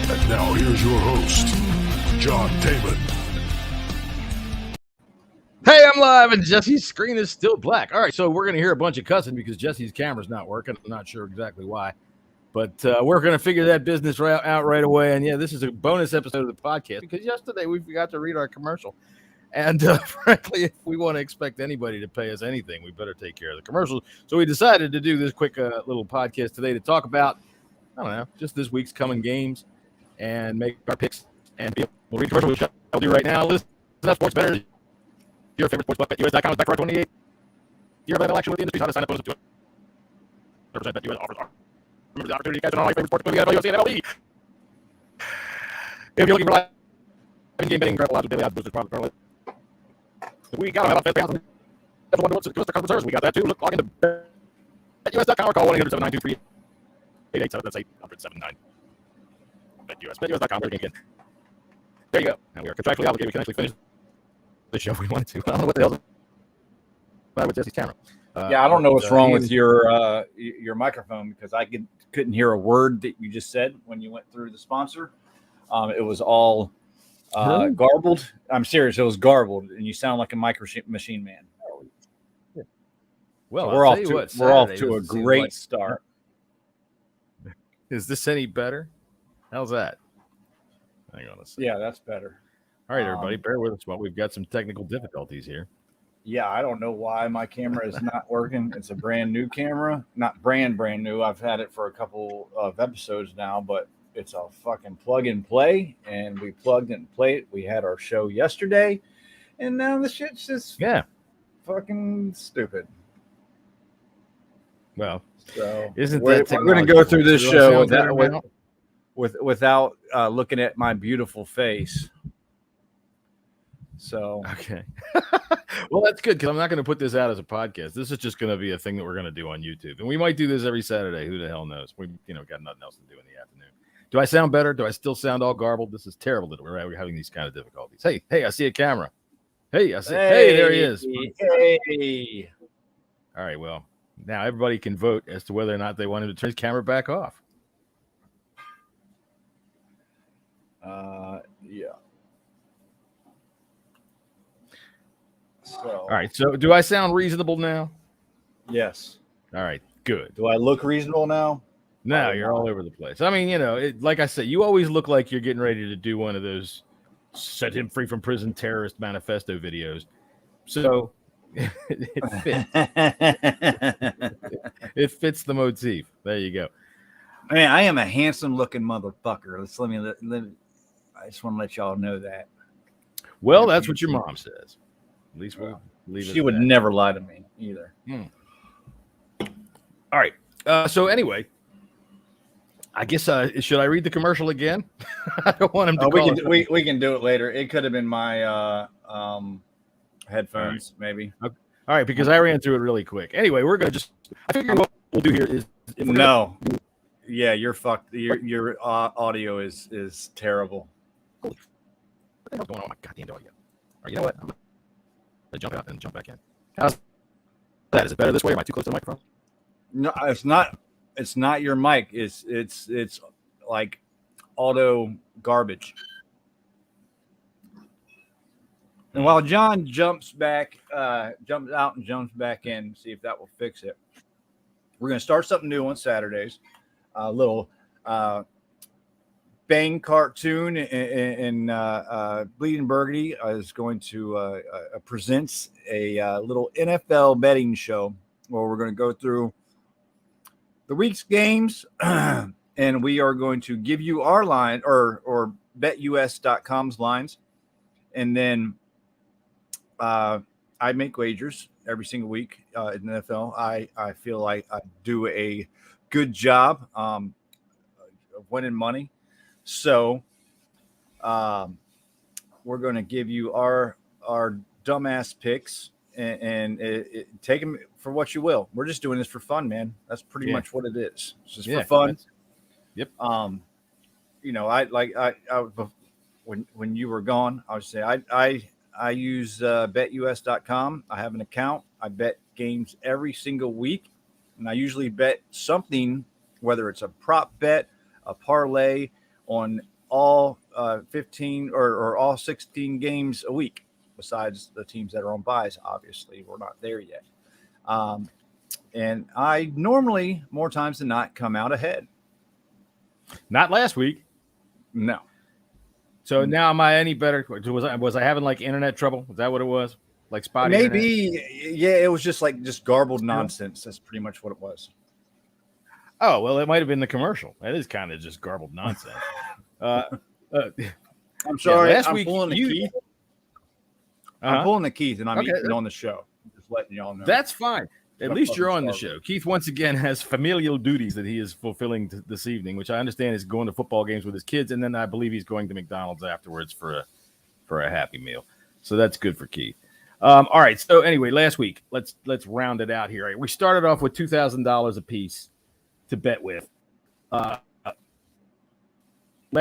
And now here's your host, John Damon. Hey, I'm live, and Jesse's screen is still black. All right, so we're going to hear a bunch of cussing because Jesse's camera's not working. I'm not sure exactly why, but we're going to figure that business out right away. And yeah, this is a bonus episode of the podcast because yesterday we forgot to read our commercial. And frankly, if we want to expect anybody to pay us anything, we better take care of the commercials. So we decided to do this quick little podcast today to talk about, I don't know, just this week's coming games and make our picks and be able to read commercial, which I'll do right now. Listen to that Sports Better. Your favorite sports book at US.com is back for 28. Year of election with the industry. How to sign up bonus to represent that US offers. Remember the opportunity to catch on all your favorite sports books. NFL, UFC, and MLB. If you're looking for live game betting, incredible odds with daily odds boosters, profit. We got them about $5,000. That's one to the customer service. We got that too. Look, log into BetUS.com or call 1-800-792-3887. That's 800-79. BetUS. BetUS.com. Again. There you go. Now we are contractually obligated. We can actually finish the show if we wanted to. I don't know what the hell's with Jesse's camera. Yeah, I don't know what's wrong with your microphone because I couldn't hear a word that you just said when you went through the sponsor. It was all garbled. I'm serious. It was garbled, and you sound like a machine man. Well, so we're off to a great start. Is this any better? How's that? Hang on a second. Yeah, that's better. All right, everybody, bear with us while we've got some technical difficulties here. Yeah, I don't know why my camera is not working. It's a brand new camera. Not brand new. I've had it for a couple of episodes now, but it's a fucking plug and play, and we plugged and played. We had our show yesterday, and now the shit's just fucking stupid. Well, so isn't we're going to go through this show without looking at my beautiful face. So okay. Well, that's good because I'm not going to put this out as a podcast. This is just going to be a thing that we're going to do on YouTube, and we might do this every Saturday. Who the hell knows? We got nothing else to do in the afternoon. Do I sound better? Do I still sound all garbled? This is terrible that we're having these kind of difficulties. Hey, I see a camera. Hey, I see. Hey, there he is. Hey. All right. Well, now everybody can vote as to whether or not they want him to turn his camera back off. Yeah. So, all right. So do I sound reasonable now? Yes. All right. Good. Do I look reasonable now? No, you're all over the place. I mean, like I said, you always look like you're getting ready to do one of those set him free from prison terrorist manifesto videos. So it fits. It fits the motif. There you go. I mean, I am a handsome looking motherfucker. I just want to let y'all know that. Well, that's what your mom says. At least we'll leave it. She would never lie to me either. All right. So anyway, I guess should I read the commercial again? I don't want him to. We can do it later. It could have been my headphones, maybe. Okay. All right, because I ran through it really quick. Anyway, we're gonna I figure what we'll do here is yeah, you're fucked. Your audio is terrible. What the hell's going on with my goddamn audio? All right, you know what? I'm gonna jump out and jump back in. How's that? Is it better this way? Am I too close to the microphone? No, it's not. It's not your mic. It's like auto garbage. And while John jumps out and jumps back in, see if that will fix it. We're going to start something new on Saturdays. A little Bang cartoon and Bleeding Burgundy is going to presents a little NFL betting show where we're going to go through the week's games, and we are going to give you our line or BetUS.com's lines, and then I make wagers every single week in the NFL. I feel like I do a good job of winning money, so we're going to give you our dumbass picks. And take them for what you will. We're just doing this for fun, man. That's pretty much what it is. It's just for fun. Yep. When you were gone, I would say I use BetUS.com. I have an account. I bet games every single week, and I usually bet something, whether it's a prop bet, a parlay on all 15 or all 16 games a week, besides the teams that are on buys. Obviously, we're not there yet. And I normally, more times than not, come out ahead. Not last week. No. So now am I any better? Was I having like internet trouble? Was that what it was? Like spotty Maybe, internet? yeah, it was just garbled nonsense. That's pretty much what it was. Oh, well, it might have been the commercial. That is kind of just garbled nonsense. I'm sorry. Last I'm week, pulling the Keith. I'm pulling the Keith, and I'm eating on the show. Just letting y'all know. That's fine. At least you're on the show. Keith, once again, has familial duties that he is fulfilling this evening, which I understand is going to football games with his kids, and then I believe he's going to McDonald's afterwards for a Happy Meal. So that's good for Keith. All right. So anyway, last week, let's round it out here. We started off with $2,000 a piece to bet with. Last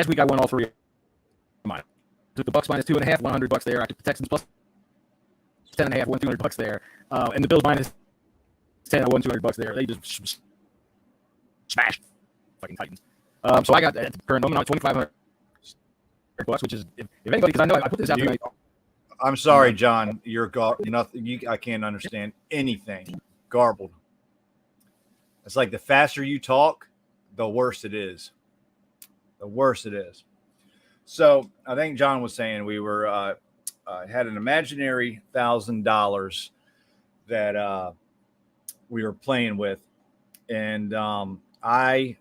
week I won all three of mine. Took the Bucks minus 2.5, $100 there. I took the Texans plus 10.5, won $200 there, and the Bills minus 10, I won $200 there. They just smashed fucking Titans. So I got at the current moment on $2,500, which is if anybody, because I know I put this out tonight. I'm sorry, John. You're nothing. I can't understand anything. Garbled. It's like the faster you talk, the worse it is. The worse it is. So I think John was saying we were had an imaginary $1,000 that we were playing with, and I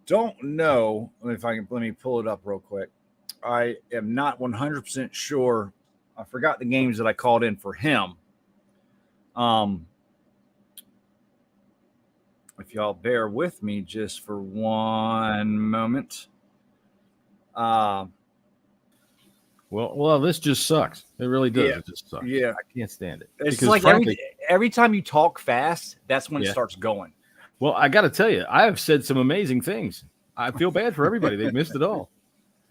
don't know if I can. Let me pull it up real quick. I am not 100% sure. I forgot the games that I called in for him. If y'all bear with me just for one moment. Well, this just sucks. It really does. Yeah, it just sucks. Yeah, I can't stand it. It's because like frankly, every time you talk fast, that's when it starts going. Well, I got to tell you, I have said some amazing things. I feel bad for everybody. They've missed it all.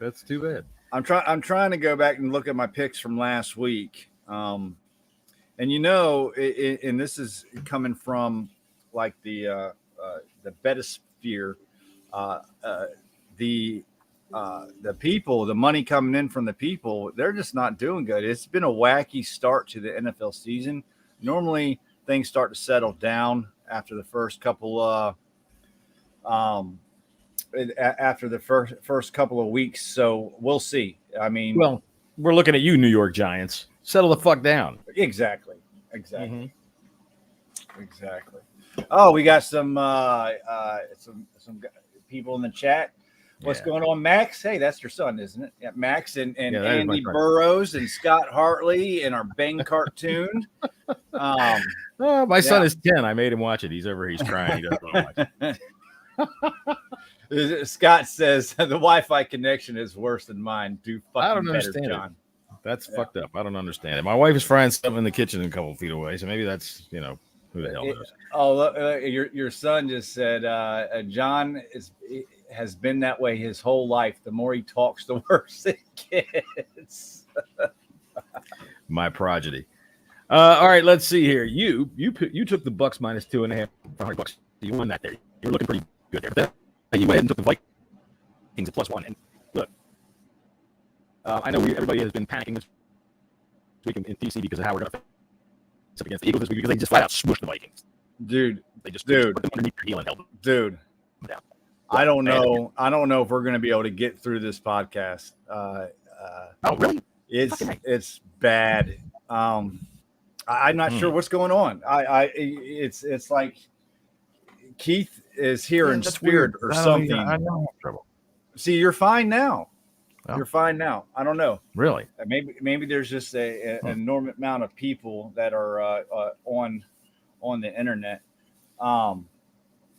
That's too bad. I'm trying to go back and look at my picks from last week. And and this is coming from like the Betosphere, the people, the money coming in from the people, they're just not doing good. It's been a wacky start to the NFL season. Normally things start to settle down after the first couple first couple of weeks. So we'll see. I mean, well, we're looking at you, New York Giants. Settle the fuck down. Exactly. Exactly. Oh, we got some people in the chat. What's going on, Max? Hey, that's your son, isn't it? Yeah, Max and Andy Burrows and Scott Hartley and our Bang cartoon. My son is 10. I made him watch it. He's crying. He doesn't want to watch it. Scott says the Wi-Fi connection is worse than mine. I don't understand it. That's fucked up. I don't understand it. My wife is frying something in the kitchen a couple of feet away, so maybe that's who the hell knows. Your son just said John has been that way his whole life. The more he talks, the worse it gets. My progeny. All right, let's see here. You took the Bucks minus 2.5 $100. You won that there. You were looking pretty good there. But then you went ahead and took the Vikings at +1. And look, I know everybody has been panicking this week in DC because of how we're going to face up against the Eagles this week because they just flat out smushed the Vikings. Dude, they just put them underneath their heel and held them. Dude, down. I don't know. I don't know if we're going to be able to get through this podcast. Oh, really? It's bad. I'm not sure what's going on. It's like Keith is here in spirit or something. I know I'm in trouble. See, you're fine now. Oh. You're fine now. I don't know. Really? Maybe there's just an enormous amount of people that are on the internet.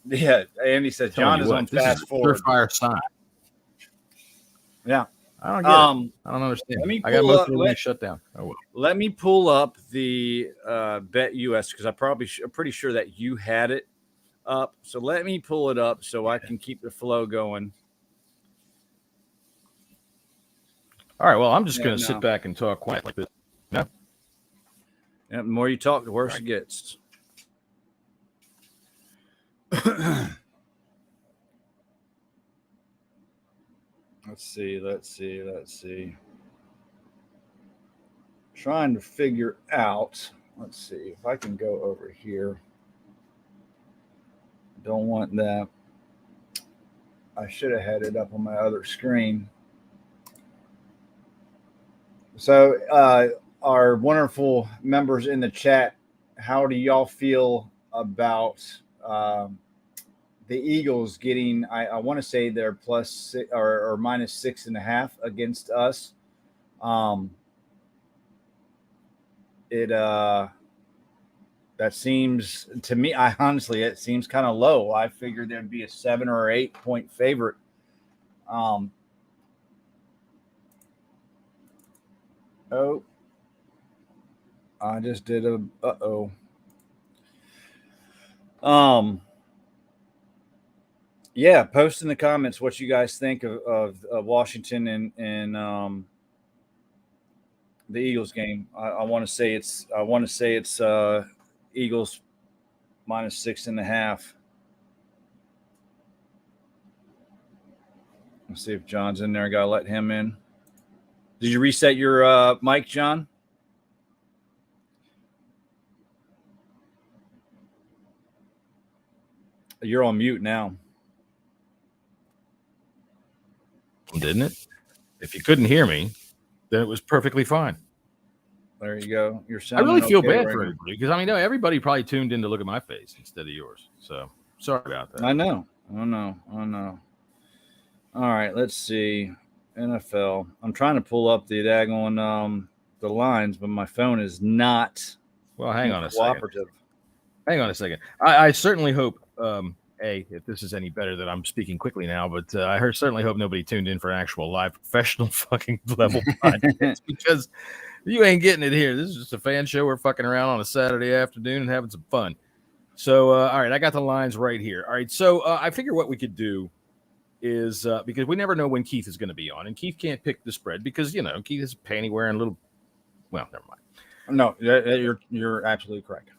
Yeah, Andy said John is on fast forward. Surefire sign. Yeah. I don't get it. I don't understand. I got most of the shut down. Oh, well. Let me pull up the Bet US because I'm pretty sure that you had it up. So let me pull it up so I can keep the flow going. All right. Well, I'm just going to sit back and talk quiet like this. No. Yeah, the more you talk, the worse it gets. Let's see. Trying to figure out. Let's see if I can go over here. Don't want that. I should have had it up on my other screen. So, our wonderful members in the chat, how do y'all feel about the Eagles getting? I want to say they're plus six or minus 6.5 against us. That seems to me, it seems kind of low. I figured there'd be a 7 or 8 point favorite. I just did a yeah, post in the comments what you guys think of Washington and the Eagles game. I want to say it's Eagles minus 6.5. Let's see if John's in there. I gotta let him in. Did you reset your mic, John? You're on mute now. Didn't it? If you couldn't hear me, then it was perfectly fine. There you go. You're I sounding really feel okay bad right for now. everybody because I mean, everybody probably tuned in to look at my face instead of yours. So sorry about that. I know. All right, let's see. NFL. I'm trying to pull up the daggone the lines, but my phone is not. Well, hang on a second. Cooperative. Hang on a second. I certainly hope, if this is any better that I'm speaking quickly now, but I certainly hope nobody tuned in for an actual live professional fucking level podcast because you ain't getting it here. This is just a fan show. We're fucking around on a Saturday afternoon and having some fun. So, all right, I got the lines right here. All right, so I figure what we could do is because we never know when Keith is going to be on, and Keith can't pick the spread because, Keith is a panty-wearing little – well, never mind. No, you're absolutely correct.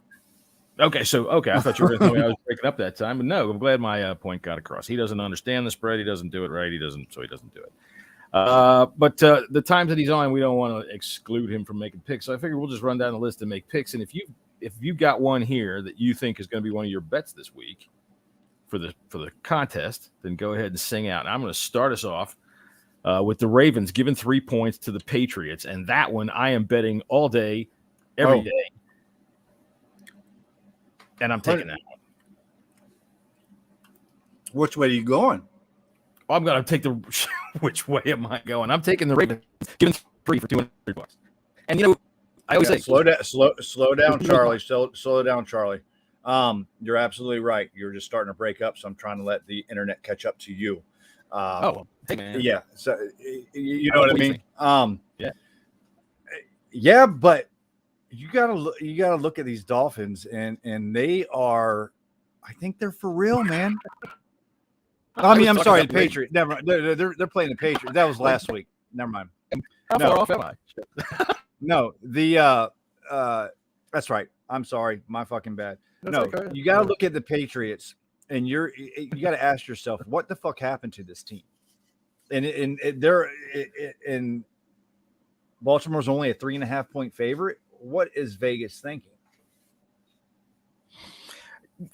Okay, I thought you were going to tell me I was breaking up that time, but no, I'm glad my point got across. He doesn't understand the spread. He doesn't do it right. He doesn't do it. But the times that he's on, we don't want to exclude him from making picks. So I figured we'll just run down the list and make picks. And if you got one here that you think is going to be one of your bets this week for the contest, then go ahead and sing out. And I'm going to start us off with the Ravens giving 3 points to the Patriots, and that one I am betting all day, every day. And I'm taking that one. Which way are you going? I'm going to take the – which way am I going? I'm taking the Ravens, giving 3 for $200. And, I always say – slow down, Charlie. Slow down, Charlie. You're absolutely right. You're just starting to break up, so I'm trying to let the internet catch up to you. Hey, man. Yeah. So you know what I mean? Yeah, but you gotta look at these Dolphins, and they are. I think they're for real, man. I'm sorry, the Patriots. Never mind. They're playing the Patriots. That was last week. Never mind. How far off am I? No, that's right. I'm sorry, my fucking bad. Okay. You got to look at the Patriots, and you got to ask yourself, what the fuck happened to this team? And Baltimore's only a 3.5 point favorite. What is Vegas thinking?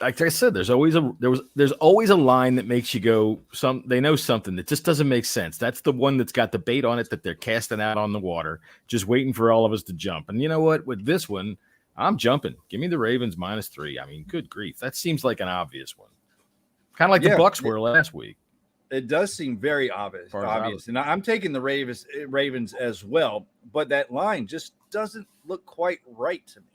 Like I said, there's always a line that makes you go, they know something that just doesn't make sense. That's the one that's got the bait on it that they're casting out on the water, just waiting for all of us to jump. And you know what? With this one, I'm jumping. Give me the Ravens -3. I mean, good grief. That seems like an obvious one. Kind of like the Bucks were last week. It does seem very obvious. And I'm taking the Ravens as well, but that line just doesn't look quite right to me.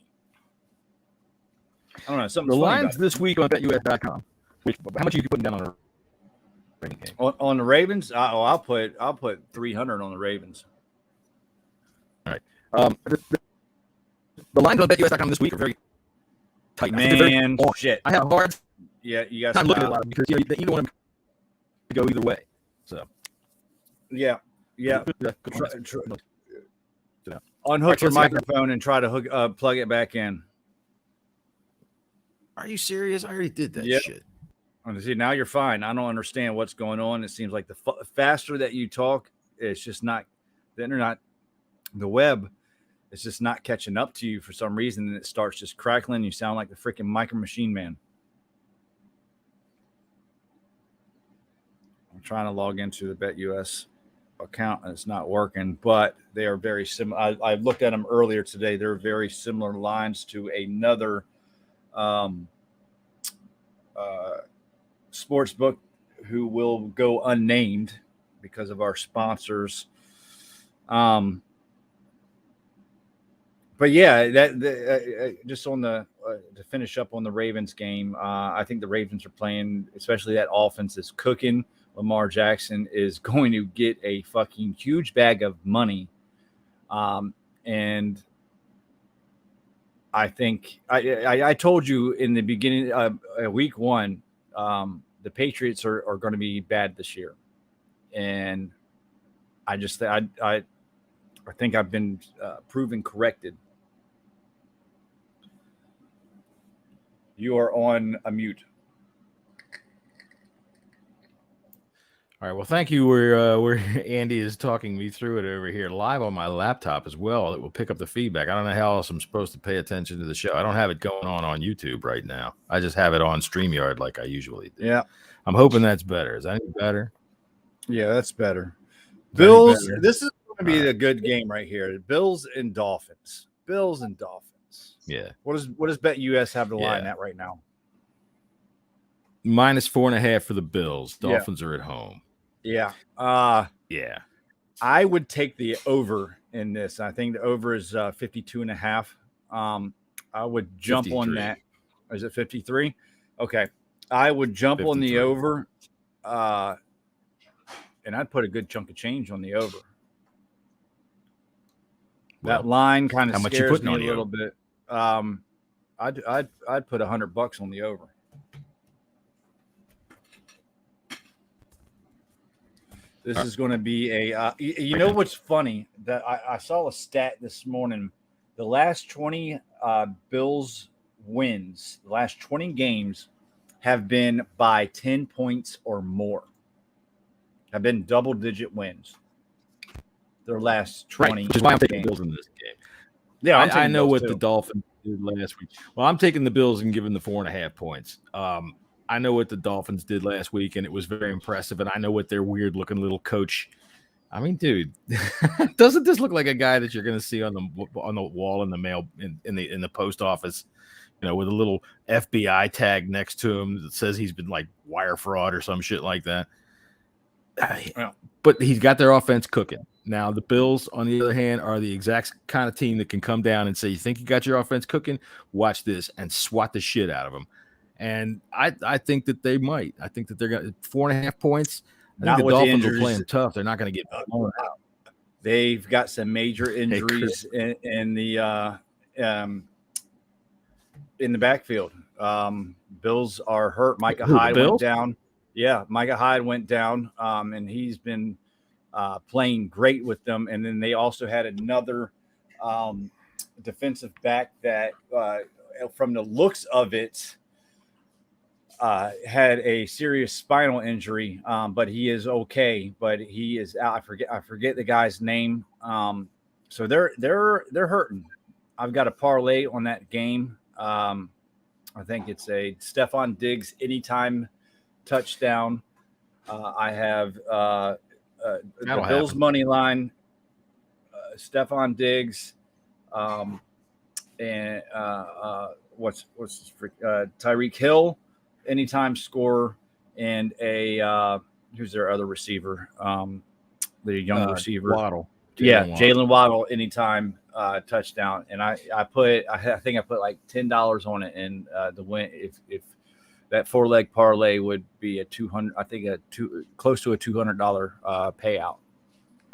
I don't know. The lines this week on BetUS.com. How much are you putting down on a Ravens game? On the Ravens? I'll put 300 on the Ravens. All right. The lines on BetUS.com this week are very tight. Man, shit. I have a hard you got time looking at a lot because you don't want to go either way. So yeah. Unhook your microphone and try to plug it back in. Are you serious? I already did that shit. And see, now you're fine. I don't understand what's going on. It seems like the faster that you talk, it's just not the internet, the web. It's just not catching up to you for some reason, and it starts just crackling. You sound like the freaking Micro Machine Man. I'm trying to log into the BetUS account, and it's not working, but they are very similar. I looked at them earlier today. They're very similar lines to another sports book who will go unnamed because of our sponsors. But yeah, just on the to finish up on the Ravens game, I think the Ravens are playing, especially that offense is cooking. Lamar Jackson is going to get a fucking huge bag of money, and I think I told you in the beginning week one, the Patriots are going to be bad this year, and I think I've been proven corrected. You are on a mute. All right. Well, thank you. Where Andy is talking me through it over here live on my laptop as well. It will pick up the feedback. I don't know how else I'm supposed to pay attention to the show. I don't have it going on YouTube right now. I just have it on StreamYard like I usually do. Yeah. I'm hoping that's better. Is that any better? Yeah, that's better. Bills. This is going to be a good game right here. Bills and Dolphins. Bills and Dolphins. Yeah. What does BetUS have the line at right now? -4.5 for the Bills. Dolphins are at home. Yeah. Yeah. I would take the over in this. I think the over is 52.5. I would jump 53. on that. Is it 53? Okay. I would jump 53. On the over. And I'd put a good chunk of change on the over. That line kind of scares me a little bit. I'd put $100 on the over. This is going to be a. You know what's funny? That I saw a stat this morning. The last 20 Bills wins, the last 20 games, have been by 10 points or more. Have been double-digit wins. Their last 20. Right, which is why I'm taking the Bills in this game. Yeah, I know what the Dolphins did last week. Well, I'm taking the Bills and giving the 4.5 points. I know what the Dolphins did last week, and it was very impressive. And I know what their weird-looking little coach. I mean, dude, doesn't this look like a guy that you're going to see on the wall in the mail in the post office? You know, with a little FBI tag next to him that says he's been like wire fraud or some shit like that. But he's got their offense cooking. Now, the Bills, on the other hand, are the exact kind of team that can come down and say, you think you got your offense cooking? Watch this, and swat the shit out of them. And I think that they might. I think that they're going to 4.5 points. I think the Dolphins are playing tough. They're not going to get blown out. They've got some major injuries in the backfield. Bills are hurt. Micah Hyde went down. Yeah, Micah Hyde went down, and he's been playing great with them. And then they also had another defensive back that, from the looks of it, had a serious spinal injury, but he is okay. But he is out. I forget the guy's name. So they're hurting. I've got a parlay on that game. I think it's a Stephon Diggs anytime touchdown. I have the Bills money line, Stephon Diggs, and what's Tyreek Hill anytime scorer, and a who's their other receiver, the young receiver Waddle. Jalen Waddle anytime touchdown. And I think I put like $10 on it, and the win if that 4-leg parlay would be close to a $200 payout.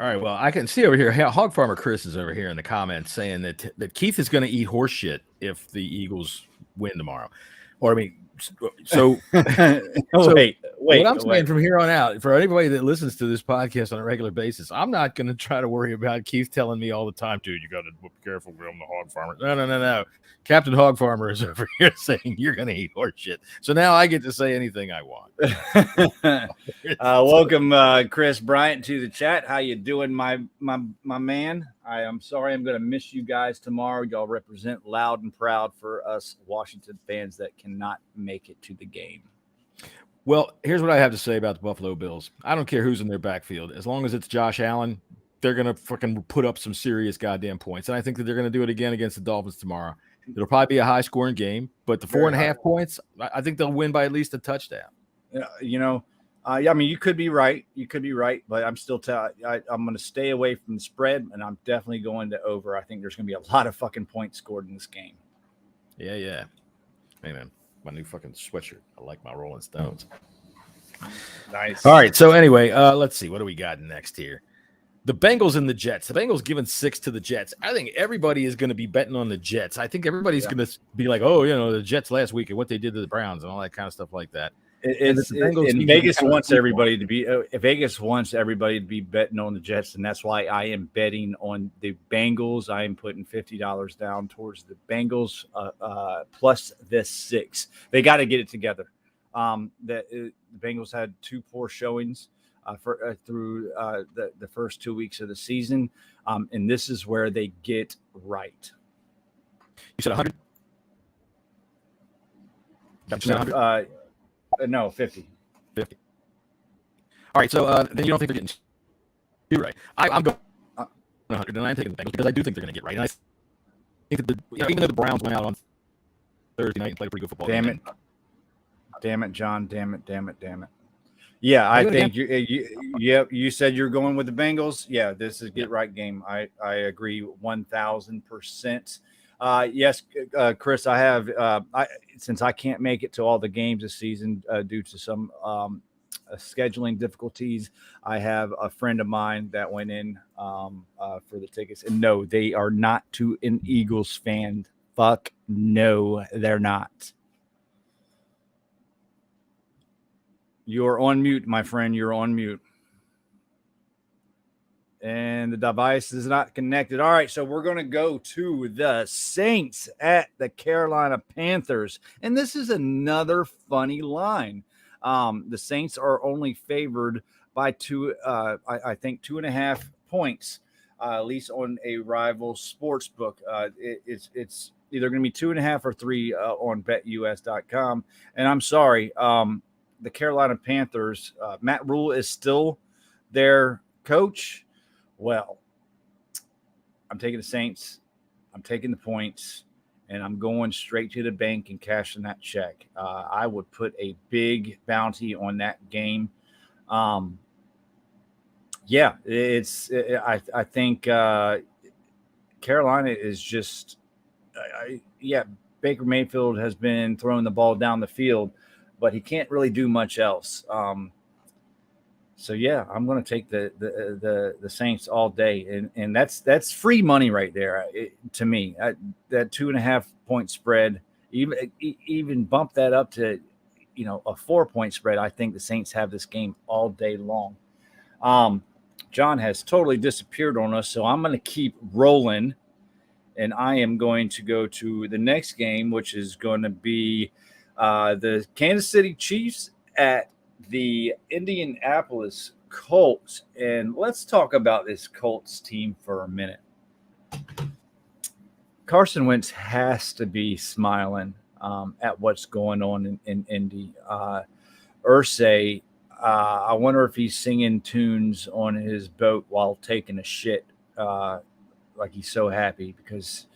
All right. Well, I can see over here, Hog Farmer Chris is over here in the comments saying that Keith is going to eat horse shit if the Eagles win tomorrow. Or, I mean, So wait. What I'm saying from here on out, for anybody that listens to this podcast on a regular basis, I'm not going to try to worry about Keith telling me all the time, dude, you got to be careful. I'm the hog farmer. No. Captain Hog Farmer is over here saying you're going to eat horse shit. So now I get to say anything I want. Welcome, Chris Bryant, to the chat. How you doing, my man? I'm sorry I'm going to miss you guys tomorrow. Y'all represent loud and proud for us Washington fans that cannot make it to the game. Well, here's what I have to say about the Buffalo Bills. I don't care who's in their backfield. As long as it's Josh Allen, they're going to fucking put up some serious goddamn points. And I think that they're going to do it again against the Dolphins tomorrow. It'll probably be a high-scoring game, but the 4.5 points, I think they'll win by at least a touchdown. I mean, you could be right. But I'm still I'm going to stay away from the spread, and I'm definitely going to over. I think there's going to be a lot of fucking points scored in this game. Yeah. Hey, man. My new fucking sweatshirt. I like my Rolling Stones. Nice. All right. So anyway, let's see. What do we got next here? The Bengals and the Jets. The Bengals giving 6 to the Jets. I think everybody is going to be betting on the Jets. I think everybody's going to be like, oh, the Jets last week and what they did to the Browns and all that kind of stuff like that. Vegas wants everybody to be. Vegas wants everybody to be betting on the Jets, and that's why I am betting on the Bengals. I am putting $50 down towards the Bengals plus this 6. They got to get it together. The Bengals had 2 poor showings through the first 2 weeks of the season, and this is where they get right. You said 100. You 100? No, 50. 50. All right, so then you don't think they're getting too right. I'm going 100, and I'm taking the Bengals because I do think they're going to get right. And I think that even though the Browns went out on Thursday night and played a pretty good football game. Damn it, John. Damn it. Yeah, I think you said you're going with the Bengals. Yeah, this is get right game. I agree 1,000%. Yes, Chris, I have since I can't make it to all the games this season due to some scheduling difficulties. I have a friend of mine that went in for the tickets, and no, they are not an Eagles fan. Fuck no, they're not. You're on mute, my friend. You're on mute. And the device is not connected. All right, so we're going to go to the Saints at the Carolina Panthers. And this is another funny line. The Saints are only favored by 2, I think 2.5 points, at least on a rival sports book. It's either going to be 2.5 or 3 on betus.com. And I'm sorry, the Carolina Panthers, Matt Rule is still their coach. Well, I'm taking the Saints. I'm taking the points, and I'm going straight to the bank and cashing that check. I would put a big bounty on that game. I think Carolina is just Baker Mayfield has been throwing the ball down the field, but he can't really do much else. So yeah, I'm going to take the Saints all day, and that's free money right there to me. That 2.5 point spread, even bump that up to a 4 point spread. I think the Saints have this game all day long. John has totally disappeared on us, so I'm going to keep rolling, and I am going to go to the next game, which is going to be the Kansas City Chiefs at the Indianapolis Colts. And let's talk about this Colts team for a minute. Carson Wentz has to be smiling at what's going on in Indy. Irsay, I wonder if he's singing tunes on his boat while taking a shit, like he's so happy because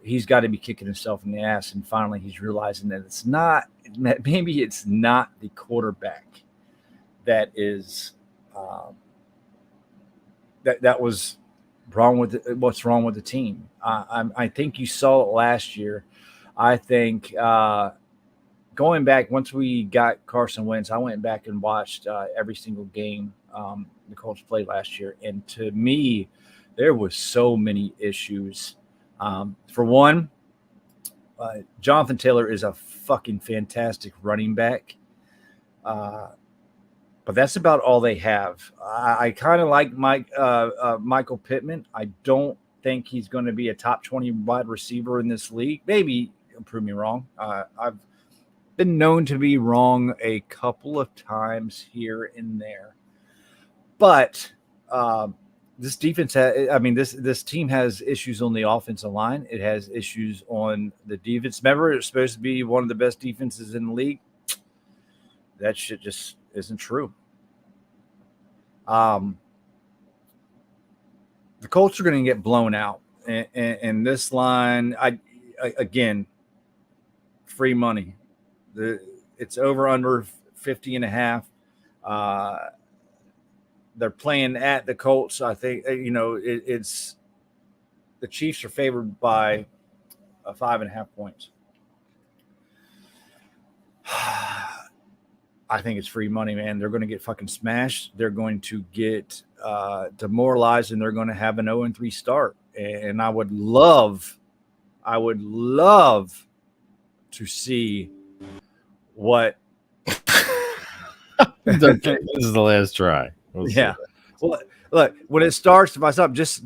he's got to be kicking himself in the ass. And finally, he's realizing that maybe it's not the quarterback that is that was wrong with what's wrong with the team. I think you saw it last year. I think going back, once we got Carson Wentz, I went back and watched every single game the Colts played last year. And to me, there was so many issues. For one, Jonathan Taylor is a fucking fantastic running back. But that's about all they have. I kind of like Michael Pittman. I don't think he's going to be a top 20 wide receiver in this league. Maybe, prove me wrong. I've been known to be wrong a couple of times here and there. But this defense, this team has issues on the offensive line. It has issues on the defense. Remember, it's supposed to be one of the best defenses in the league. That shit just isn't true. The Colts are going to get blown out, and this line, again, free money. It's over under 50.5. They're playing at the Colts. I think it's the Chiefs are favored by 5.5 points. I think it's free money, man. They're going to get fucking smashed. They're going to get demoralized, and they're going to have an 0-3 start. And I would love to see what. It's okay. This is the last try. Yeah. Well, look, when it starts, if I stop, just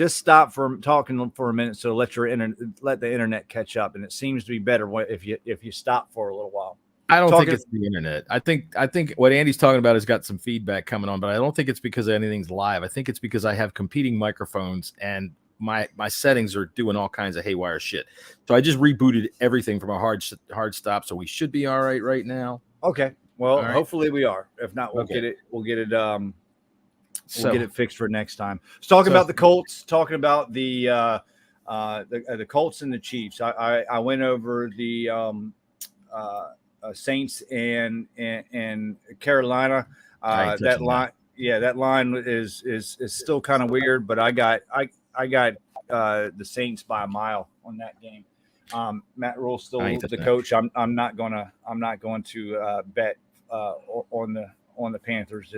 stop for talking for a minute, so let the internet catch up. And it seems to be better if you stop for a little while. I don't think it's the internet. I think what Andy's talking about has got some feedback coming on, but I don't think it's because anything's live. I think it's because I have competing microphones and my settings are doing all kinds of haywire shit. So I just rebooted everything from a hard stop, so we should be all right now. Okay. Well, right. Hopefully we are. If not, we'll get it fixed for next time. Talking about the Colts, talking about the Colts and the Chiefs. I went over the Saints and Carolina. That line, that line is still kind of weird, but I got the Saints by a mile on that game. Matt Rule's still the coach. I'm not going to bet on the Panthers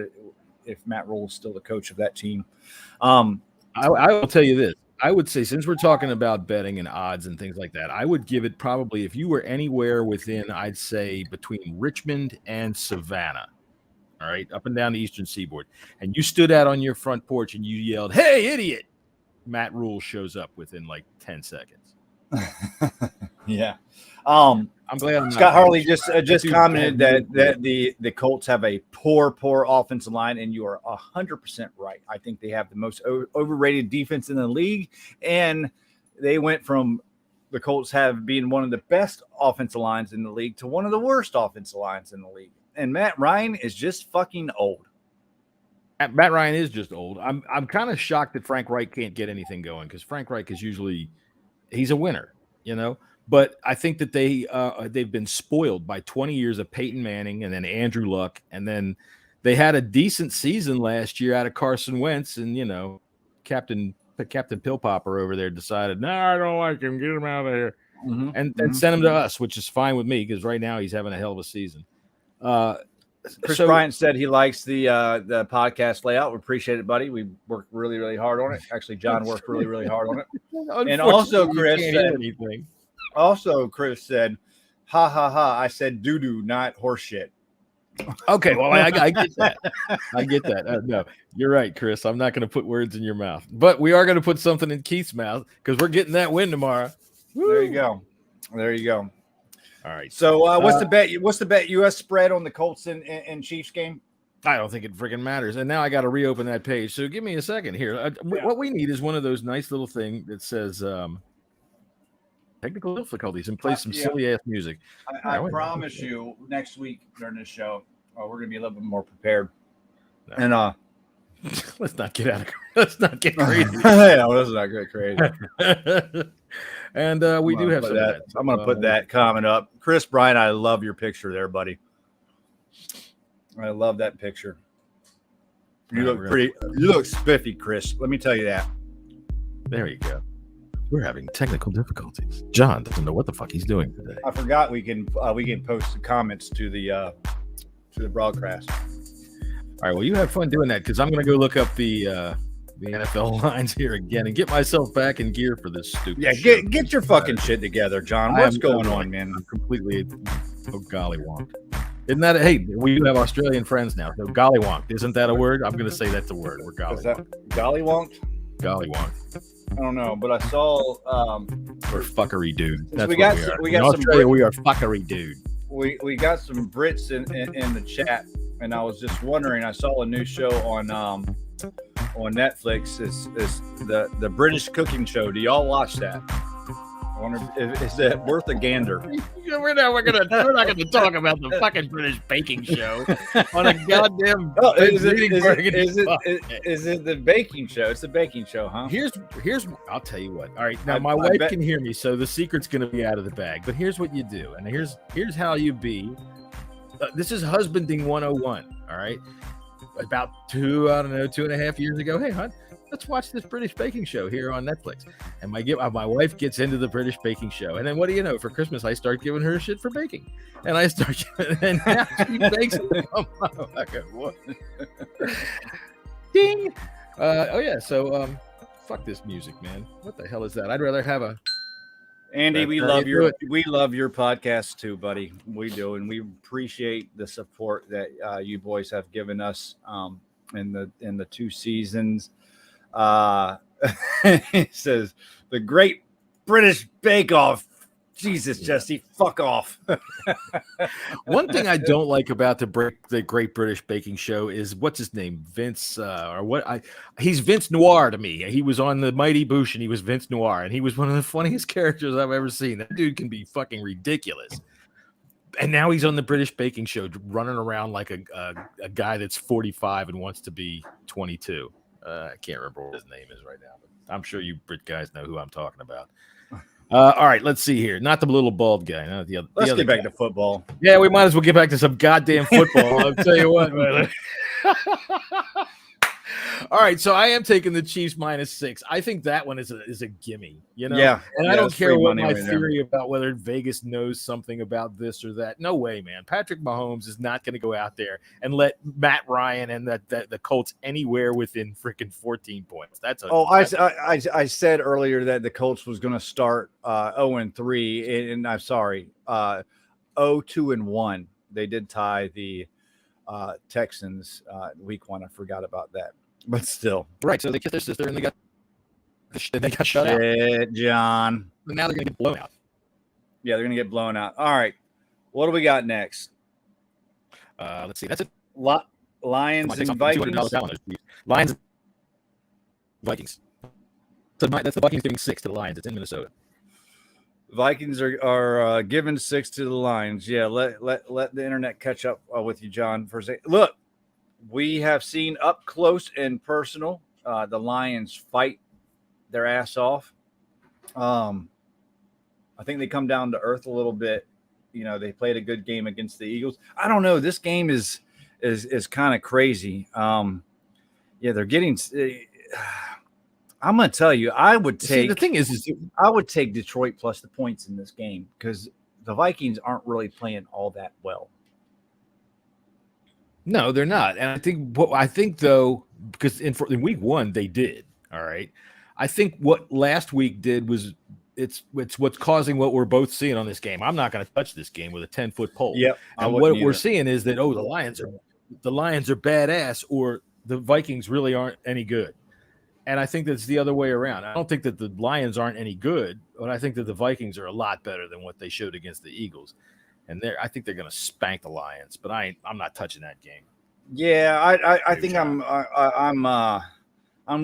if Matt Rule's still the coach of that team. I will tell you this. I would say, since we're talking about betting and odds and things like that, I would give it probably, if you were anywhere within, I'd say between Richmond and Savannah, all right, up and down the eastern seaboard, and you stood out on your front porch and you yelled, "Hey, idiot!" Matt Rule shows up within like 10 seconds. Yeah. I'm glad Scott Harley just commented that the Colts have a poor offensive line, and you are 100% right. I think they have the most overrated defense in the league, and they went from the Colts being one of the best offensive lines in the league to one of the worst offensive lines in the league. And Matt Ryan is just fucking old. Matt Ryan is just old. I'm kind of shocked that Frank Reich can't get anything going, because Frank Reich is he's a winner, But I think that they've been spoiled by 20 years of Peyton Manning and then Andrew Luck, and then they had a decent season last year out of Carson Wentz, and Captain Pill Popper over there decided, no, I don't like him, get him out of here, and sent him to us, which is fine with me because right now he's having a hell of a season. Chris Bryant said he likes the podcast layout. We appreciate it, buddy. We worked really, really hard on it. Actually, John worked really, really hard on it. And also, Chris said, ha, ha, ha, I said doo-doo, not horse shit. Okay, well, I get that. I get that. No, you're right, Chris. I'm not going to put words in your mouth. But we are going to put something in Keith's mouth because we're getting that win tomorrow. Woo. There you go. All right. So what's the bet? What's the bet U.S. spread on the Colts and Chiefs game? I don't think it freaking matters. And now I got to reopen that page. So give me a second here. What we need is one of those nice little thing that says technical difficulties and play some silly ass music. I promise you, next week during this show, we're going to be a little bit more prepared. No. And let's not get crazy. Yeah, let's not get crazy. And we do have some that. I'm going to put that comment up. Chris Bryant, I love your picture there, buddy. I love that picture. You look pretty. You look spiffy, Chris. Let me tell you that. There you go. We're having technical difficulties. John doesn't know what the fuck he's doing today. I forgot we can post the comments to the broadcast. All right. Well, you have fun doing that because I'm going to go look up the the NFL lines here again and get myself back in gear for this stupid. Yeah, show. get your fucking shit together, John. What's going on, man? I'm completely gollywonk. Isn't that hey? We do have Australian friends now. So gollywonk, isn't that a word? I'm going to say that's a word. We're gollywonk. Gollywonk? Gollywonk. I don't know, but I saw. We're fuckery dude. That's we what got we are. In Australia, we are fuckery dude. We got some Brits in the chat, and I was just wondering. I saw a new show on Netflix. Is the British cooking show? Do y'all watch that? I wonder is that worth a gander? We're not gonna talk about the fucking British baking show on a goddamn. Oh, is it the baking show? It's the baking show, huh? Here's I'll tell you what. All right, now my wife can hear me, so the secret's gonna be out of the bag. But here's what you do, and here's how you be. This is husbanding 101. All right, about 2.5 years ago. Hey, hon, let's watch this British baking show here on Netflix. And my wife gets into the British baking show. And then what do you know? For Christmas, I start giving her shit for baking. And I start, and now she bakes it. What? Ding. So fuck this music, man. What the hell is that? I'd rather have a. Andy, we love your podcast too, buddy. We do, and we appreciate the support that you boys have given us in the 2 seasons. It says the Great British Bake Off. Jesus, Jesse, fuck off. One thing I don't like about the Great British Baking Show is what's his name, Vince, he's Vince Noir to me. He was on the Mighty Boosh and he was Vince Noir, and he was one of the funniest characters I've ever seen. That dude can be fucking ridiculous. And now he's on the British Baking Show, running around like a guy that's 45 and wants to be 22. I can't remember what his name is right now, but I'm sure you Brit guys know who I'm talking about. All right, let's see here. Not the little bald guy. Not the other. Let's get back to football. Yeah, we might as well get back to some goddamn football. I'll tell you what, man. All right, so I am taking the Chiefs -6. I think that one is a gimme, you know. Yeah, and I don't care what my theory about whether Vegas knows something about this or that. No way, man. Patrick Mahomes is not going to go out there and let Matt Ryan and the Colts anywhere within freaking 14 points. I said earlier that the Colts was going to start 0-3, and I'm sorry, 0-2-1. They did tie the Texans week 1. I forgot about that. But still, right. So they kissed their sister and they got shut out. John. But now they're gonna get blown out. Yeah, they're gonna get blown out. All right, what do we got next? Let's see. That's it. Lions and Vikings. Lions, Vikings. So that's the Vikings giving 6 to the Lions. It's in Minnesota. Vikings are giving 6 to the Lions. Yeah, let the internet catch up with you, John, for a second. Look. We have seen up close and personal the Lions fight their ass off. I think they come down to earth a little bit. You know, they played a good game against the Eagles. I don't know. This game is kind of crazy. Yeah, they're getting. I'm going to tell you, I would take. The thing is I would take Detroit plus the points in this game because the Vikings aren't really playing all that well. No, they're not. And I think though, because in week 1 they did. All right. I think what last week did was it's what's causing what we're both seeing on this game. I'm not going to touch this game with a 10-foot pole. Yep. And what we're seeing is that the Lions are badass, or the Vikings really aren't any good. And I think that's the other way around. I don't think that the Lions aren't any good, but I think that the Vikings are a lot better than what they showed against the Eagles. And I think they're going to spank the Lions, but I'm not touching that game. Yeah, I think I'm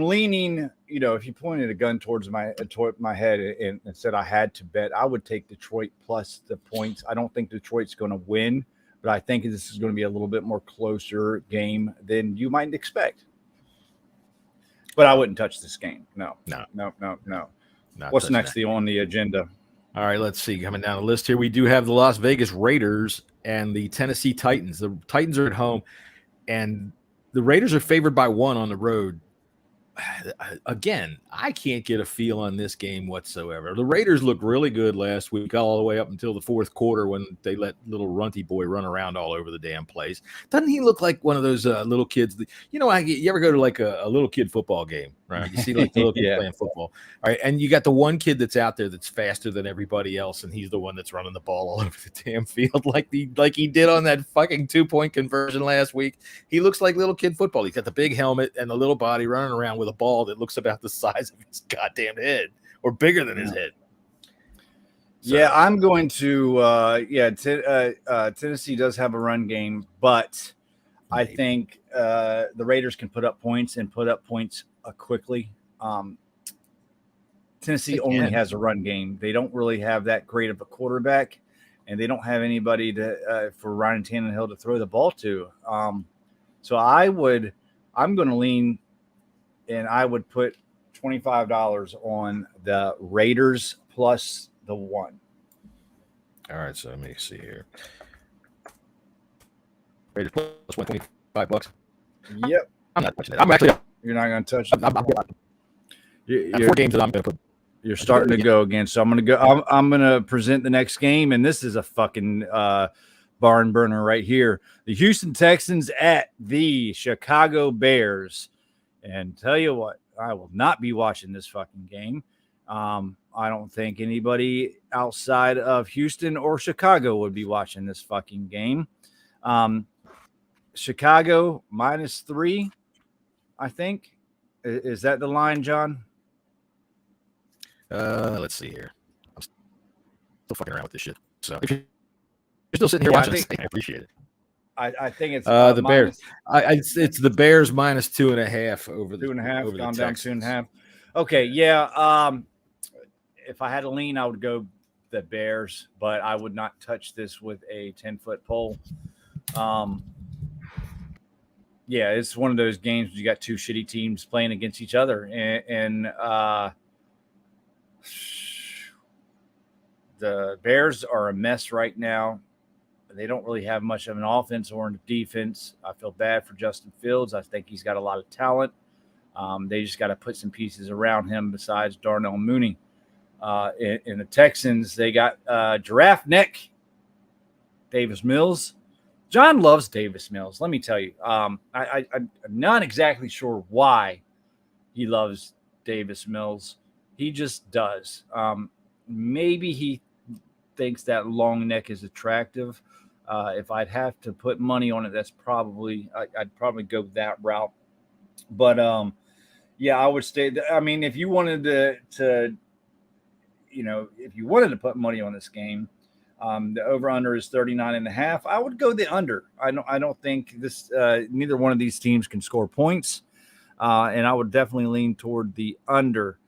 leaning. You know, if you pointed a gun towards my head and said I had to bet, I would take Detroit plus the points. I don't think Detroit's going to win, but I think this is going to be a little bit more closer game than you might expect. But I wouldn't touch this game. No. What's next on the agenda? All right, let's see. Coming down the list here, we do have the Las Vegas Raiders and the Tennessee Titans. The Titans are at home, and the Raiders are favored by 1 on the road. Again, I can't get a feel on this game whatsoever. The Raiders looked really good last week, all the way up until the fourth quarter when they let little runty boy run around all over the damn place. Doesn't he look like one of those little kids? You ever go to like a little kid football game? Right. You see like the little kids Yeah. playing football. All right. And you got the one kid that's out there that's faster than everybody else, and he's the one that's running the ball all over the damn field like he did on that fucking 2-point conversion last week. He looks like little kid football. He's got the big helmet and the little body running around with a ball that looks about the size of his goddamn head or bigger than his head. So, yeah, I'm going to Tennessee does have a run game, but I think the Raiders can put up points quickly. Tennessee only has a run game. They don't really have that great of a quarterback, and they don't have anybody for Ryan Tannehill to throw the ball to. So I'm going to lean, and I would put $25 on the Raiders plus the 1. all right, so let me see here. Raiders plus $125. Yep. I'm not touching it. I'm actually You're not going to touch it. I'm 4 games that I'm going to put. You're starting to go again. So I'm going to go. I'm going to present the next game, and this is a fucking barn burner right here. The Houston Texans at the Chicago Bears. And tell you what, I will not be watching this fucking game. I don't think anybody outside of Houston or Chicago would be watching this fucking game. Chicago -3, I think. Is that the line, John? Let's see here. I'm still fucking around with this shit. So if you're still sitting here watching this thing, I appreciate it. I think it's the Bears. It's the Bears -2.5 over the 2.5. over the Gone down Texans. 2.5. Okay, yeah. If I had to lean, I would go the Bears, but I would not touch this with a 10-foot pole. Yeah, it's one of those games where you got 2 shitty teams playing against each other, and the Bears are a mess right now. They don't really have much of an offense or a defense. I feel bad for Justin Fields. I think he's got a lot of talent. They just got to put some pieces around him besides Darnell Mooney. In the Texans, they got Giraffe Neck, Davis Mills. John loves Davis Mills. Let me tell you. I'm not exactly sure why he loves Davis Mills. He just does. Maybe he thinks that long neck is attractive. If I'd have to put money on it, I'd probably go that route. But yeah, I would stay. I mean, if you wanted to put money on this game, the over/under is 39.5. I would go the under. I don't think this neither one of these teams can score points, and I would definitely lean toward the under.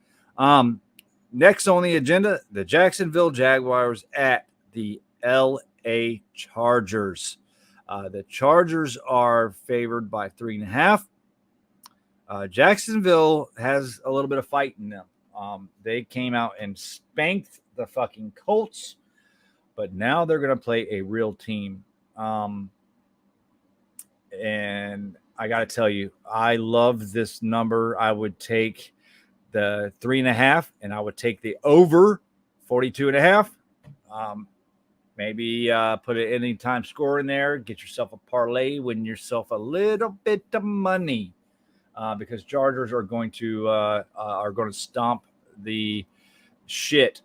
Next on the agenda, the Jacksonville Jaguars at the LA Chargers. The Chargers are favored by 3.5. Jacksonville has a little bit of fight in them. They came out and spanked the fucking Colts, but now they're going to play a real team. And I got to tell you, I love this number. I would take the 3.5, and I would take the over 42.5. Maybe put an anytime score in there. Get yourself a parlay, win yourself a little bit of money, because Chargers are going to stomp the shit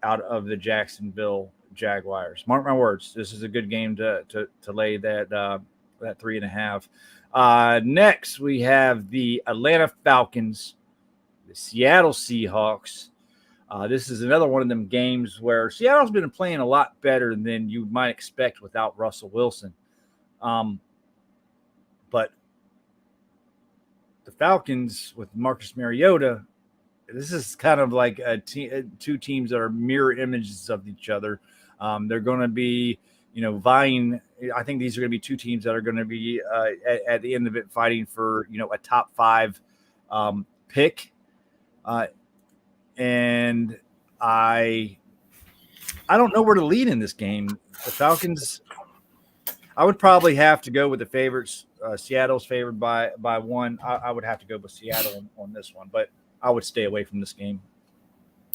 out of the Jacksonville Jaguars. Mark my words. This is a good game to lay that 3.5. Next, we have the Atlanta Falcons, the Seattle Seahawks. This is another one of them games where Seattle's been playing a lot better than you might expect without Russell Wilson. But the Falcons with Marcus Mariota, this is kind of like two teams that are mirror images of each other. They're going to be, vying. I think these are going to be 2 teams that are going to be at the end of it fighting for, a top 5 pick. And I don't know where to lead in this game. The Falcons, I would probably have to go with the favorites. Seattle's favored by 1. I would have to go with Seattle on this one, but I would stay away from this game.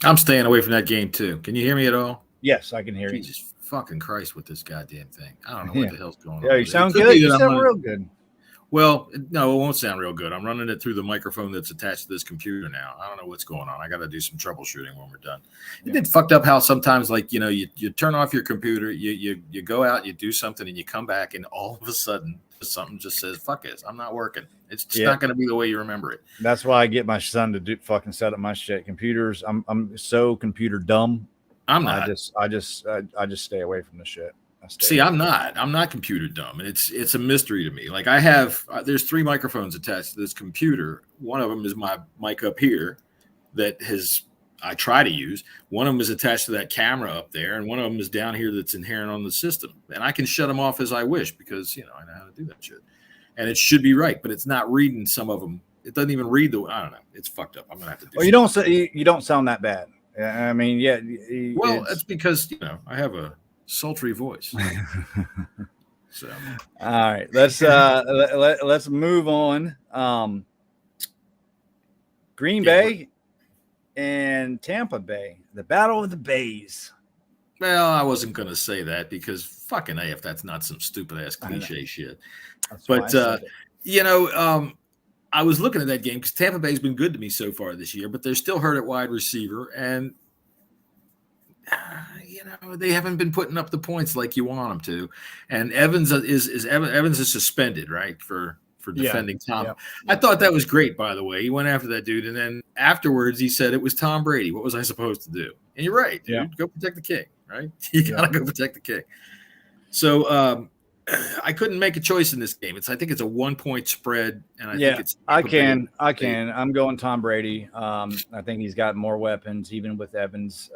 I'm staying away from that game too. Can you hear me at all? Yes, I can hear you. Jesus fucking Christ with this goddamn thing. I don't know what the hell's going on. Yeah, you sound good. You sound real good. Well, no, it won't sound real good. I'm running it through the microphone that's attached to this computer now. I don't know what's going on. I got to do some troubleshooting when we're done. Yeah. Isn't it fucked up how sometimes, like, you turn off your computer, you go out, you do something, and you come back, and all of a sudden something just says, "Fuck it, I'm not working." It's just not going to be the way you remember it. That's why I get my son to fucking set up my shit. Computers. I'm so computer dumb. I'm not. I just stay away from the shit. See, I'm not computer dumb, and it's a mystery to me. Like, I have there's 3 microphones attached to this computer. One of them is my mic up here that I try to use. One of them is attached to that camera up there, and one of them is down here that's inherent on the system. And I can shut them off as I wish because I know how to do that shit. And it should be right, but it's not reading some of them. It doesn't even read I don't know. It's fucked up. I'm gonna have to do. Well, you don't sound that bad. I mean, yeah. Well, that's because I have a sultry voice. So, all right, let's move on. Green Bay and Tampa Bay, the battle of the bays. Well, I wasn't going to say that because fucking A, if that's not some stupid ass cliche shit. But I was looking at that game because Tampa Bay's been good to me so far this year, but they're still hurt at wide receiver, and they haven't been putting up the points like you want them to. And Evans is suspended, right, for defending Tom. Yeah. I thought that was great, by the way. He went after that dude, and then afterwards he said it was Tom Brady. What was I supposed to do? And you're right, dude. Yeah. Go protect the king, right? You gotta go protect the king. So I couldn't make a choice in this game. I think it's a 1-point spread, and I think it's. I can. I'm going Tom Brady. I think he's got more weapons, even with Evans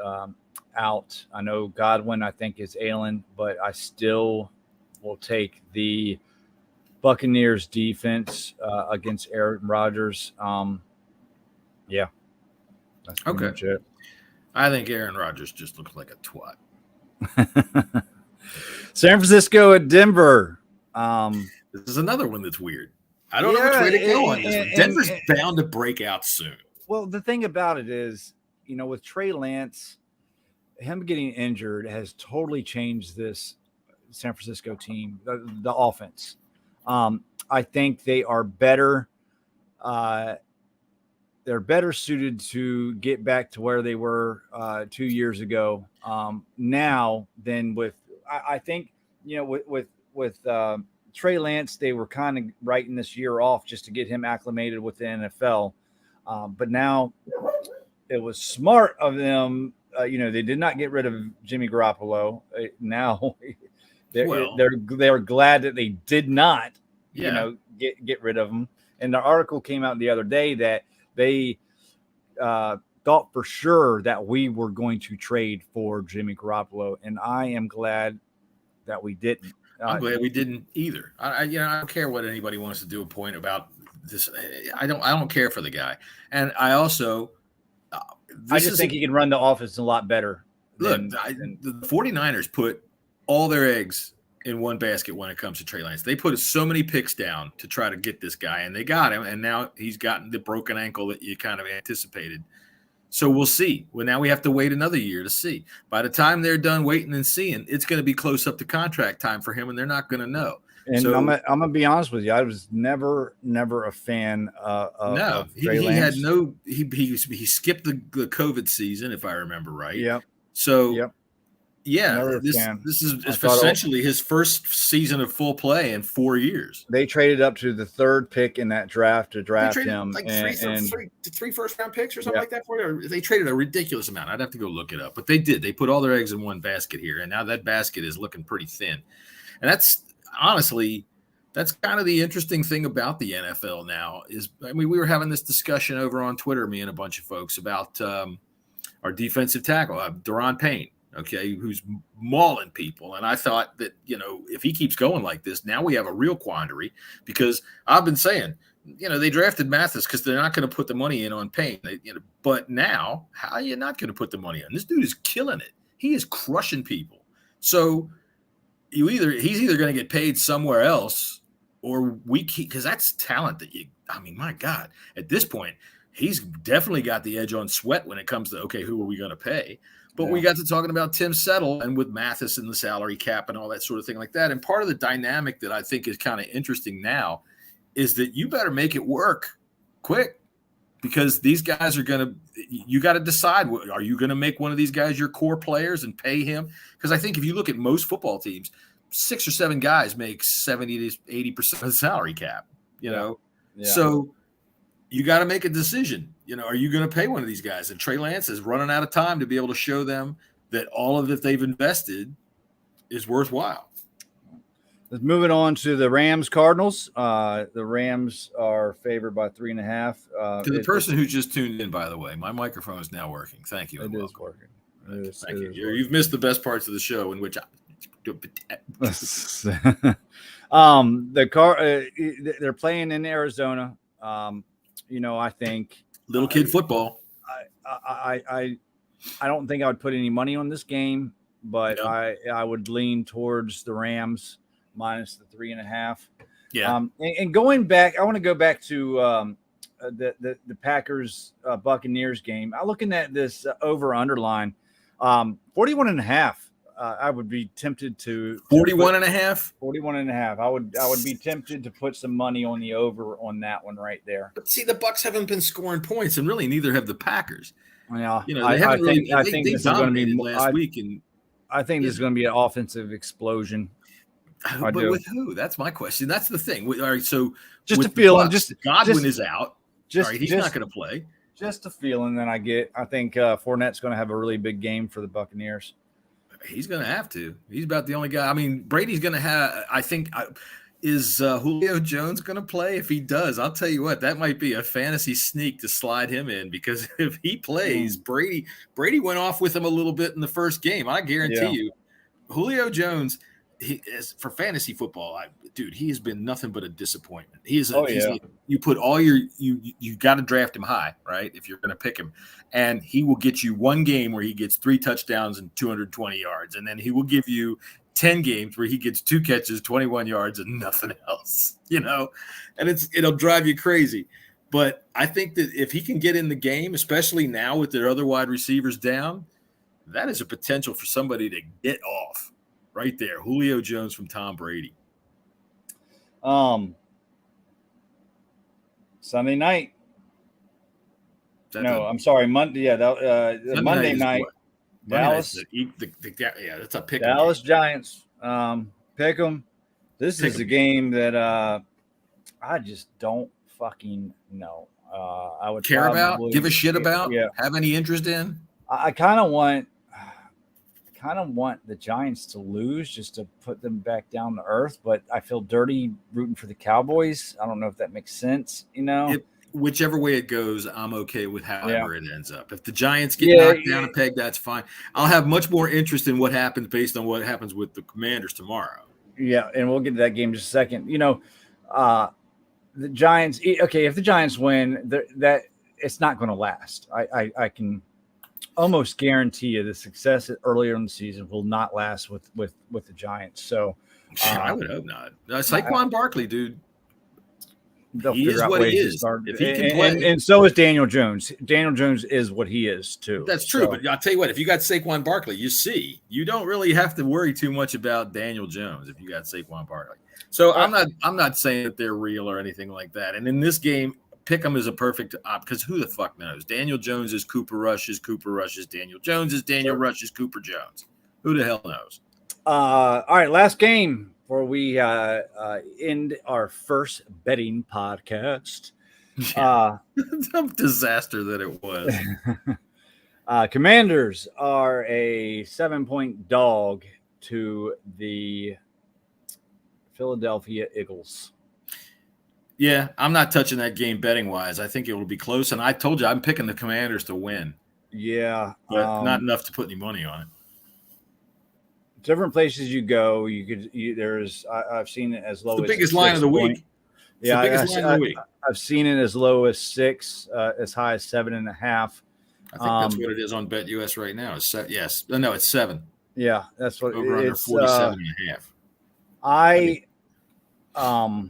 out. I know Godwin, I think, is ailing, but I still will take the Buccaneers defense against Aaron Rodgers. That's pretty much it. I think Aaron Rodgers just looks like a twat. San Francisco at Denver. This is another one that's weird. I don't know which way to go on this one. Denver's bound to break out soon. Well, the thing about it is, with Trey Lance, him getting injured has totally changed this San Francisco team, the offense. I think they are better. They're better suited to get back to where they were 2 years ago now than with. I think with Trey Lance, they were kind of writing this year off just to get him acclimated with the NFL. But now it was smart of them. They did not get rid of Jimmy Garoppolo. Now they're glad that they did not, get rid of him. And the article came out the other day that they thought for sure that we were going to trade for Jimmy Garoppolo, and I am glad that we didn't. I'm glad we didn't either. I don't care what anybody wants to do a point about this. I don't care for the guy, and I also. I just think he can run the offense a lot better. The 49ers put all their eggs in one basket when it comes to Trey Lance. They put so many picks down to try to get this guy, and they got him, and now he's gotten the broken ankle that you kind of anticipated. So we'll see. Well, now we have to wait another year to see. By the time they're done waiting and seeing, it's going to be close up to contract time for him, and they're not going to know. And so, I'm gonna be honest with you. I was never a fan of Trey Lance. He skipped the COVID season, if I remember right. Yep. So this is essentially his first season of full play in 4 years. They traded up to the 3rd pick in that draft to draft him, like three first-round picks or something like that for it. They traded a ridiculous amount. I'd have to go look it up, but they did. They put all their eggs in one basket here, and now that basket is looking pretty thin, and that's. Honestly, that's kind of the interesting thing about the NFL now we were having this discussion over on Twitter, me and a bunch of folks, about our defensive tackle, Daron Payne, who's mauling people. And I thought that, if he keeps going like this, now we have a real quandary because I've been saying, they drafted Mathis because they're not going to put the money in on Payne. But now, how are you not going to put the money in? This dude is killing it. He is crushing people. So he's either going to get paid somewhere else or because that's talent that my God, at this point, he's definitely got the edge on Sweat when it comes to, who are we going to pay? But we got to talking about Tim Settle and with Mathis and the salary cap and all that sort of thing like that. And part of the dynamic that I think is kind of interesting now is that you better make it work quick, because these guys are going to – you got to decide, are you going to make one of these guys your core players and pay him? Because I think if you look at most football teams, 6 or 7 guys make 70 to 80% of the salary cap, you know? Yeah. So you got to make a decision. You know, are you going to pay one of these guys? And Trey Lance is running out of time to be able to show them that all of that they've invested is worthwhile. Let's move it on to the Rams Cardinals. The Rams are favored by 3.5. To the person who just tuned in, by the way, my microphone is now working. Thank you. It is working. Thank you. You've missed the best parts of the show, in which they're playing in Arizona. You know, I think little kid football. I don't think I would put any money on this game, but no. I would lean towards the Rams minus the 3.5. Yeah. And going back, I want to go back to the Packers Buccaneers game. I'm looking at this over underline 41.5. I would be tempted to 41.5. 41.5. I would be tempted to put some money on the over on that one right there. But see, the Bucs haven't been scoring points, and really neither have the Packers. Yeah, you know, they haven't really. I think this is going to be last week, and I think this is going to be an offensive explosion. But with who? That's my question. That's the thing. All right, so just a feeling. Godwin is out. All right, he's not going to play. Just a feeling that I get. I think Fournette's going to have a really big game for the Buccaneers. He's going to have to. He's about the only guy. I mean, Brady's going to have. I think is Julio Jones going to play? If he does, I'll tell you what, that might be a fantasy sneak to slide him in, because if he plays, Brady went off with him a little bit in the first game. I guarantee you, Julio Jones. He is for fantasy football, dude. He has been nothing but a disappointment. He's like, you put all you got to draft him high, right? If you're going to pick him, and he will get you one game where he gets 3 touchdowns and 220 yards, and then he will give you 10 games where he gets 2 catches, 21 yards, and nothing else. You know, and it'll drive you crazy. But I think that if he can get in the game, especially now with their other wide receivers down, that is a potential for somebody to get off. Right there, Julio Jones from Tom Brady. Sunday night. I'm sorry, Monday. Yeah, Monday night. Dallas. That's a pick. Dallas game. Giants. Pick them. This is a game that I just don't fucking know. I would care about, give a shit about, have any interest in. I kind of want the Giants to lose just to put them back down to earth, but I feel dirty rooting for the Cowboys. I don't know if that makes sense, you know. Whichever way it goes, I'm okay with however it ends up. If the Giants get knocked down a peg, that's fine. I'll have much more interest in what happens based on what happens with the Commanders tomorrow. Yeah, and we'll get to that game in just a second. You know, the Giants. Okay, if the Giants win, that it's not going to last. I can almost guarantee you the success earlier in the season will not last with the Giants. So I would hope not. Saquon Barkley, dude. He is what he is. If he can play, and so is Daniel Jones. Daniel Jones is what he is too. That's true. But I'll tell you what, if you got Saquon Barkley, you don't really have to worry too much about Daniel Jones if you got Saquon Barkley. So I'm not saying that they're real or anything like that. And in this game, pick them as a perfect op, because who the fuck knows? Daniel Jones is Cooper Rush is Daniel Jones is Daniel Rush is Cooper Jones. Who the hell knows? All right, last game before we end our first betting podcast. The disaster that it was. Commanders are a 7-point dog to the Philadelphia Eagles. Yeah, I'm not touching that game betting wise. I think it will be close. And I told you I'm picking the Commanders to win. Yeah. But not enough to put any money on it. Different places you go, I've seen it as low as the biggest line of the week. Yeah, I've seen it as low as 6, as high as 7.5. I think that's what it is on BetUS right now. It's yes. No, it's 7. Yeah, that's what over under 47.5.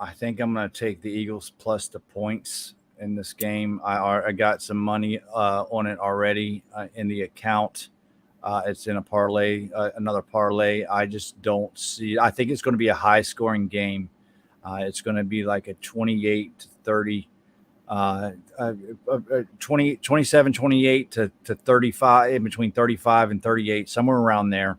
I think I'm going to take the Eagles plus the points in this game. I got some money on it already in the account. It's in a parlay, another parlay. I just don't see. I think it's going to be a high-scoring game. It's going to be like a 28-30, 27-28 to 35, in between 35 and 38, somewhere around there.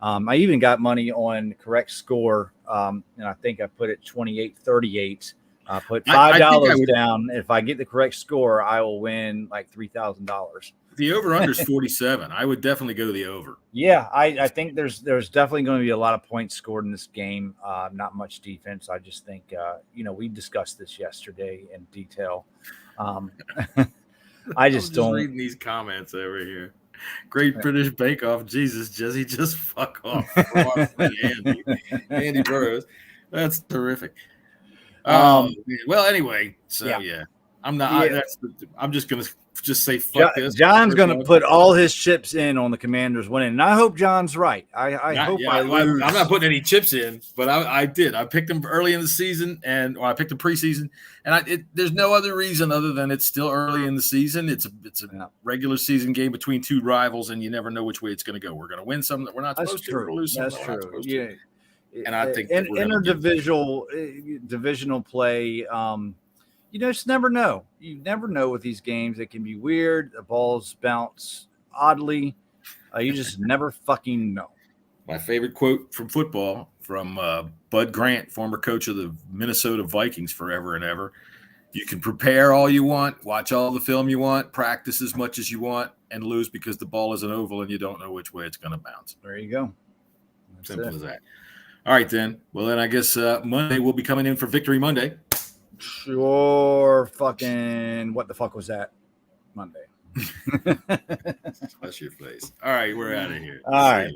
I even got money on correct score, and I think I put it 28-38. I put $5 down. If I get the correct score, I will win like $3,000. The over-under is 47. I would definitely go to the over. Yeah, I think there's definitely going to be a lot of points scored in this game. Not much defense. I just think, we discussed this yesterday in detail. I just don't. Reading these comments over here. Great British Bake Off. Jesus, Jesse, just fuck off. Andy Burroughs. That's terrific. Well, anyway, so yeah. I'm not. Yeah. I'm just gonna say fuck this. John's gonna put all his chips in on the Commanders winning, and I hope John's right. I hope I lose. I'm not putting any chips in, but I did. I picked them early in the season, and I picked them preseason, and there's no other reason other than it's still early in the season. It's a regular season game between two rivals, and you never know which way it's going to go. We're going to win something that we're not supposed to. We're going to lose something that's true. Yeah. And I think divisional play. You just never know. You never know with these games. It can be weird. The balls bounce oddly. You just never fucking know. My favorite quote from football from Bud Grant, former coach of the Minnesota Vikings forever and ever. You can prepare all you want, watch all the film you want, practice as much as you want, and lose because the ball is an oval and you don't know which way it's going to bounce. There you go. Simple as that. All right, then. Well, then I guess Monday we'll be coming in for Victory Monday. Sure, fucking what the fuck was that? Monday. Bless your face. All right, we're out of here. All right.